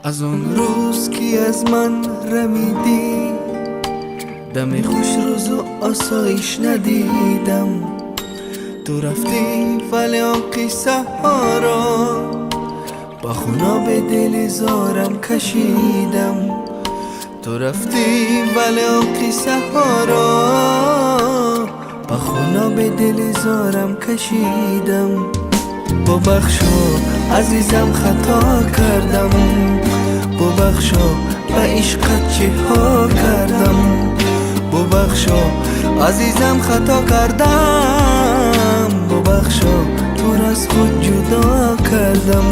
از اون روز که از من رمیدی، دم خوش روز و آسایش ندیدم. تو رفتی ولی آن قصه ها را با خونا به دل زارم کشیدم. تو رفتی ولی آن قصه ها را با خونا به دل زارم کشیدم. ببخشا عزیزم خطا کردم، ببخشا به عشقت چه ها کردم. ببخشا عزیزم خطا کردم، ببخشا تو را از خود جدا کردم.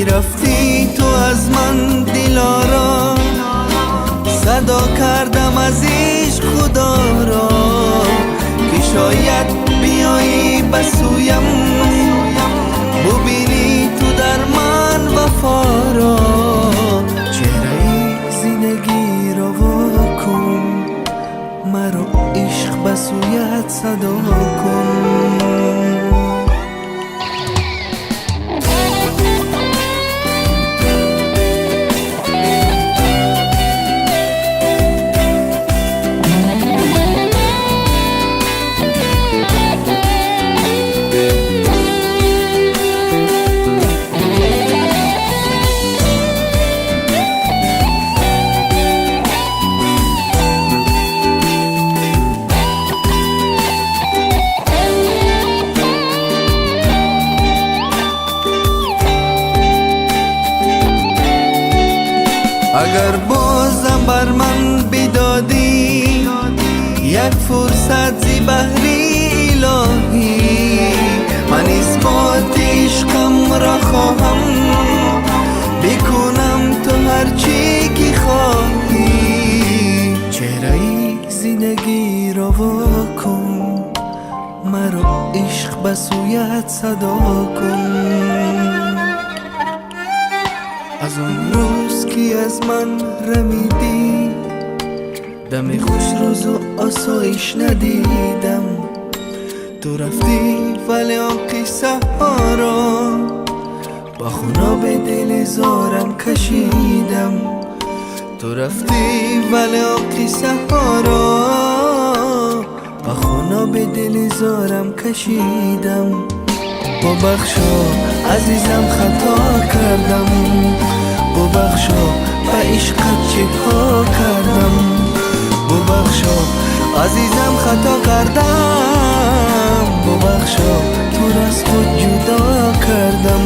رفتی تو از من دلارا، صدا کردم از عشق خدا را که شاید بیایی بسویم، ببینی تو در من وفا را. چهره زندگی را واکن، مرا عشق بسویت صدا کن. اگر بازم بر من بدادی یک فرصت زی بحری الهی، من اثبات عشقم را خواهم بکنم تو هرچی که خواهی. چهره زندگی را واکن، مرا عشق بسویت صدا کن. از اون روز که از من رمیدی، دم خوش روز و آسایش ندیدم. تو رفتی ولی آن قصه ها را با خونا به دل زارم کشیدم. تو رفتی ولی آن قصه ها را با خونا به دل زارم کشیدم. ببخشا عزیزم خطا کردم، ببخشا به عشقت چه ها کردم. ببخشا عزیزم خطا کردم، ببخشا تو را از خود جدا کردم.